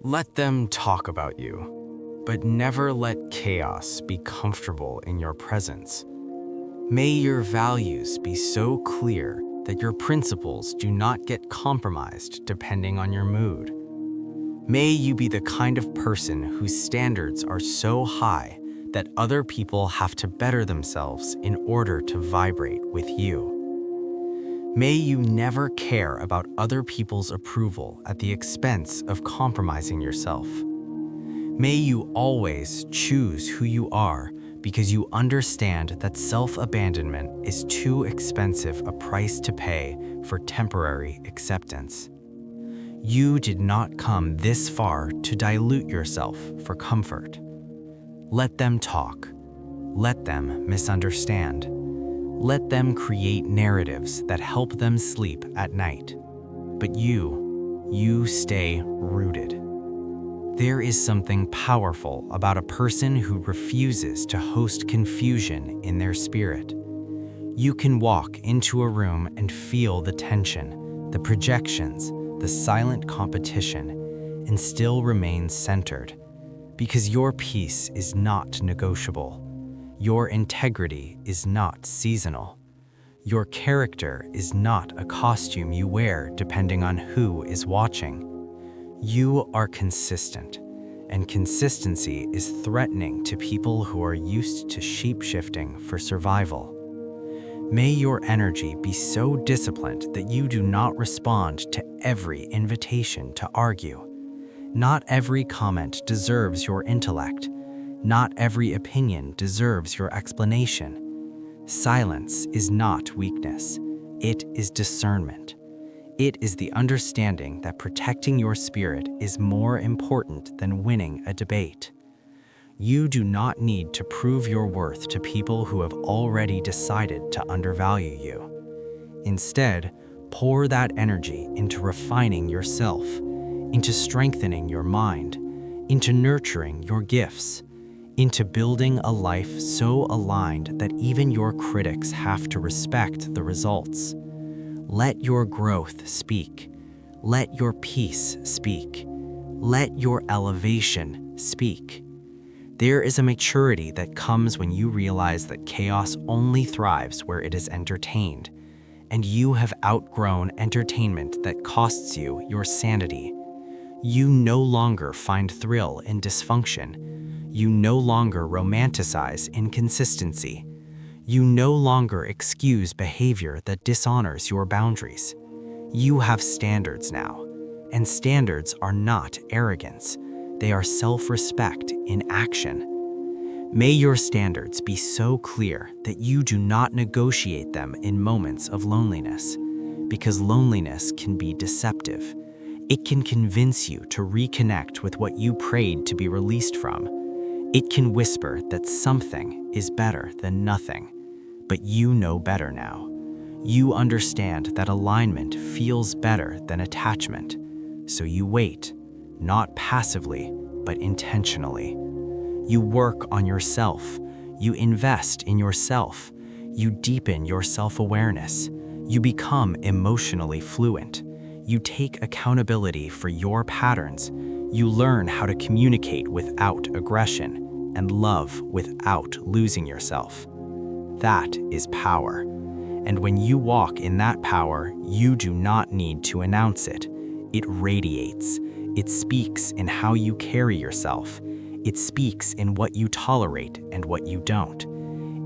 Let them talk about you, but never let chaos be comfortable in your presence. May your values be so clear that your principles do not get compromised depending on your mood. May you be the kind of person whose standards are so high that other people have to better themselves in order to vibrate with you. May you never care about other people's approval at the expense of compromising yourself. May you always choose who you are because you understand that self-abandonment is too expensive a price to pay for temporary acceptance. You did not come this far to dilute yourself for comfort. Let them talk. Let them misunderstand. Let them create narratives that help them sleep at night. But you stay rooted. There is something powerful about a person who refuses to host confusion in their spirit. You can walk into a room and feel the tension, the projections, the silent competition, and still remain centered, because your peace is not negotiable. Your integrity is not seasonal. Your character is not a costume you wear depending on who is watching. You are consistent, and consistency is threatening to people who are used to shape-shifting for survival. May your energy be so disciplined that you do not respond to every invitation to argue. Not every comment deserves your intellect. Not every opinion deserves your explanation. Silence is not weakness. It is discernment. It is the understanding that protecting your spirit is more important than winning a debate. You do not need to prove your worth to people who have already decided to undervalue you. Instead, pour that energy into refining yourself, into strengthening your mind, into nurturing your gifts, into building a life so aligned that even your critics have to respect the results. Let your growth speak. Let your peace speak. Let your elevation speak. There is a maturity that comes when you realize that chaos only thrives where it is entertained, and you have outgrown entertainment that costs you your sanity. You no longer find thrill in dysfunction. You no longer romanticize inconsistency. You no longer excuse behavior that dishonors your boundaries. You have standards now, and standards are not arrogance. They are self-respect in action. May your standards be so clear that you do not negotiate them in moments of loneliness, because loneliness can be deceptive. It can convince you to reconnect with what you prayed to be released from. It can whisper that something is better than nothing, but you know better now. You understand that alignment feels better than attachment, so you wait. Not passively, but intentionally. You work on yourself. You invest in yourself. You deepen your self-awareness. You become emotionally fluent. You take accountability for your patterns. You learn how to communicate without aggression and love without losing yourself. That is power. And when you walk in that power, you do not need to announce it. It radiates. It speaks in how you carry yourself. It speaks in what you tolerate and what you don't.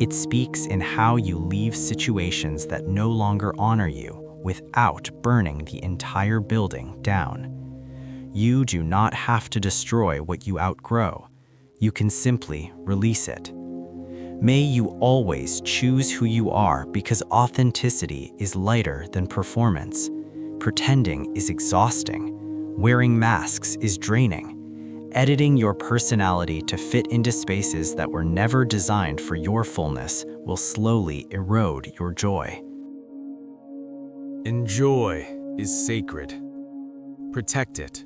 It speaks in how you leave situations that no longer honor you without burning the entire building down. You do not have to destroy what you outgrow. You can simply release it. May you always choose who you are because authenticity is lighter than performance. Pretending is exhausting. Wearing masks is draining. Editing your personality to fit into spaces that were never designed for your fullness will slowly erode your joy. Joy is sacred. Protect it.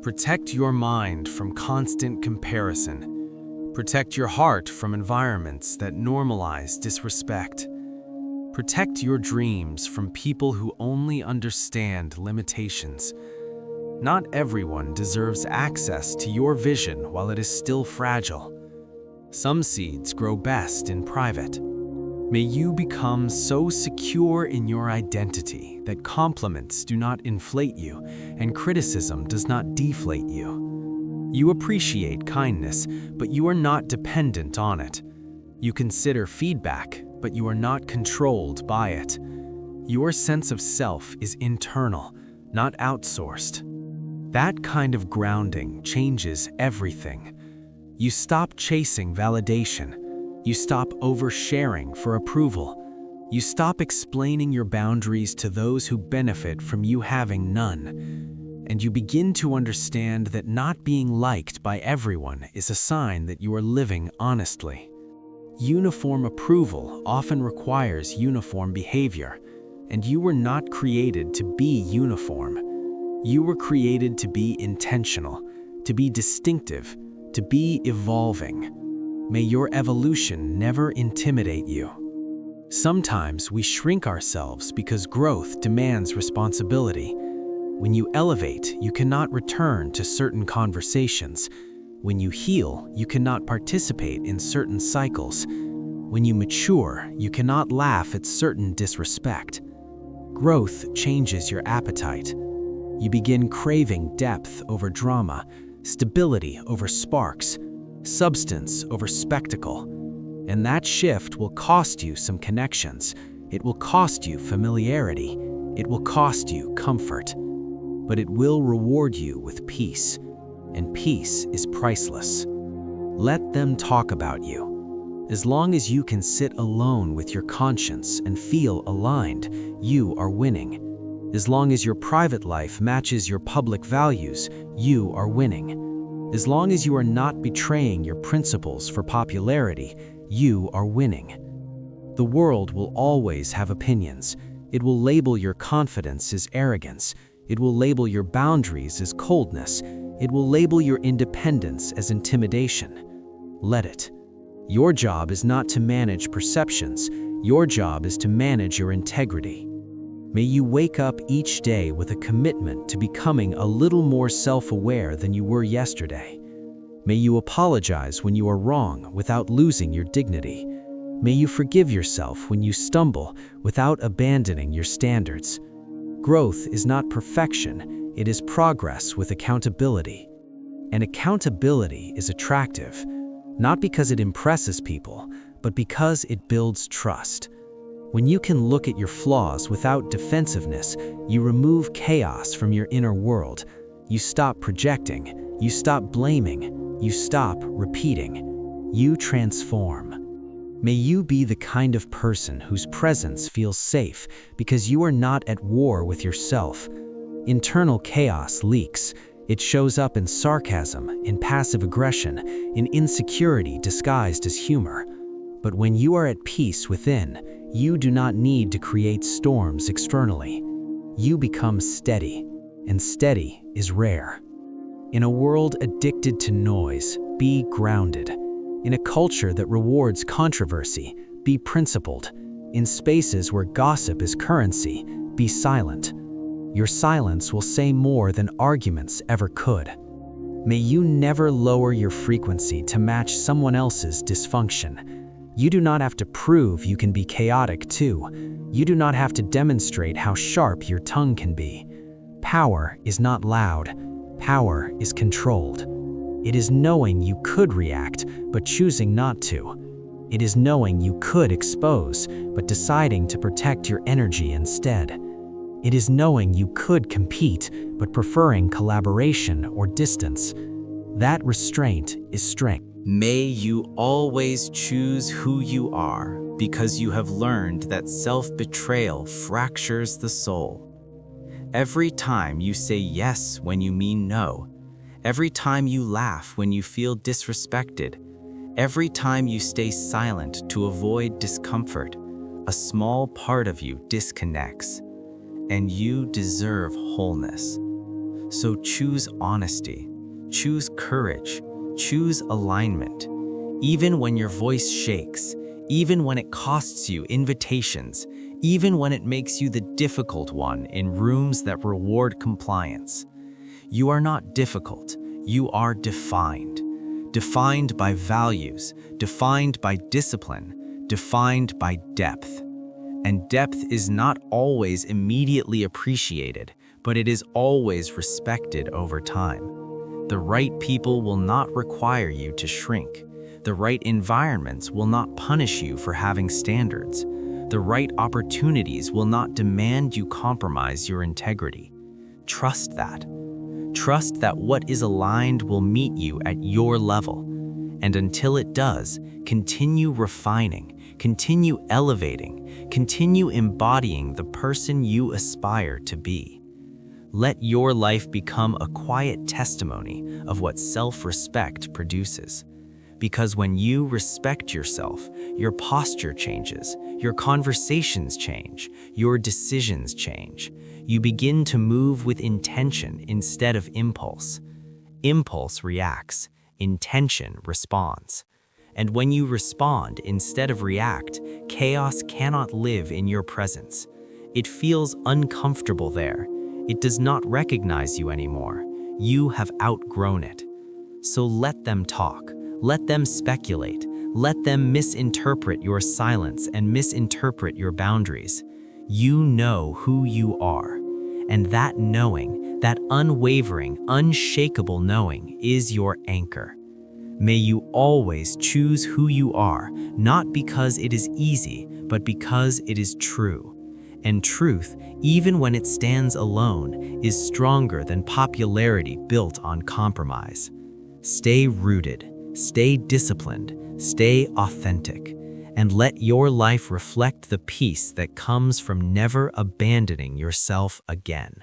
Protect your mind from constant comparison. Protect your heart from environments that normalize disrespect. Protect your dreams from people who only understand limitations. Not everyone deserves access to your vision while it is still fragile. Some seeds grow best in private. May you become so secure in your identity that compliments do not inflate you and criticism does not deflate you. You appreciate kindness, but you are not dependent on it. You consider feedback, but you are not controlled by it. Your sense of self is internal, not outsourced. That kind of grounding changes everything. You stop chasing validation. You stop oversharing for approval. You stop explaining your boundaries to those who benefit from you having none. And you begin to understand that not being liked by everyone is a sign that you are living honestly. Uniform approval often requires uniform behavior, and you were not created to be uniform. You were created to be intentional, to be distinctive, to be evolving. May your evolution never intimidate you. Sometimes we shrink ourselves because growth demands responsibility. When you elevate, you cannot return to certain conversations. When you heal, you cannot participate in certain cycles. When you mature, you cannot laugh at certain disrespect. Growth changes your appetite. You begin craving depth over drama, stability over sparks, substance over spectacle. And that shift will cost you some connections. It will cost you familiarity. It will cost you comfort. But it will reward you with peace. And peace is priceless. Let them talk about you. As long as you can sit alone with your conscience and feel aligned, you are winning. As long as your private life matches your public values, you are winning. As long as you are not betraying your principles for popularity, you are winning. The world will always have opinions. It will label your confidence as arrogance. It will label your boundaries as coldness. It will label your independence as intimidation. Let it. Your job is not to manage perceptions. Your job is to manage your integrity. May you wake up each day with a commitment to becoming a little more self-aware than you were yesterday. May you apologize when you are wrong without losing your dignity. May you forgive yourself when you stumble without abandoning your standards. Growth is not perfection, it is progress with accountability. And accountability is attractive, not because it impresses people, but because it builds trust. When you can look at your flaws without defensiveness, you remove chaos from your inner world. You stop projecting, you stop blaming, you stop repeating. You transform. May you be the kind of person whose presence feels safe because you are not at war with yourself. Internal chaos leaks. It shows up in sarcasm, in passive aggression, in insecurity disguised as humor. But when you are at peace within, you do not need to create storms externally. You become steady, and steady is rare. In a world addicted to noise, be grounded. In a culture that rewards controversy, be principled. In spaces where gossip is currency, be silent. Your silence will say more than arguments ever could. May you never lower your frequency to match someone else's dysfunction. You do not have to prove you can be chaotic too. You do not have to demonstrate how sharp your tongue can be. Power is not loud. Power is controlled. It is knowing you could react, but choosing not to. It is knowing you could expose, but deciding to protect your energy instead. It is knowing you could compete, but preferring collaboration or distance. That restraint is strength. May you always choose who you are, because you have learned that self-betrayal fractures the soul. Every time you say yes when you mean no, every time you laugh when you feel disrespected, every time you stay silent to avoid discomfort, a small part of you disconnects, and you deserve wholeness. So choose honesty, choose courage, choose alignment. Even when your voice shakes, even when it costs you invitations, even when it makes you the difficult one in rooms that reward compliance, You are not difficult. You are defined. Defined by values, defined by discipline, defined by depth. And depth is not always immediately appreciated, but it is always respected over time. The right people will not require you to shrink. The right environments will not punish you for having standards. The right opportunities will not demand you compromise your integrity. Trust that. Trust that what is aligned will meet you at your level. And until it does, continue refining, continue elevating, continue embodying the person you aspire to be. Let your life become a quiet testimony of what self-respect produces. Because when you respect yourself, your posture changes, your conversations change, your decisions change. You begin to move with intention instead of impulse. Impulse reacts, intention responds. And when you respond instead of react, chaos cannot live in your presence. It feels uncomfortable there. It does not recognize you anymore. You have outgrown it. So let them talk. Let them speculate. Let them misinterpret your silence and misinterpret your boundaries. You know who you are. And that knowing, that unwavering, unshakable knowing is your anchor. May you always choose who you are, not because it is easy, but because it is true. And truth, even when it stands alone, is stronger than popularity built on compromise. Stay rooted, stay disciplined, stay authentic, and let your life reflect the peace that comes from never abandoning yourself again.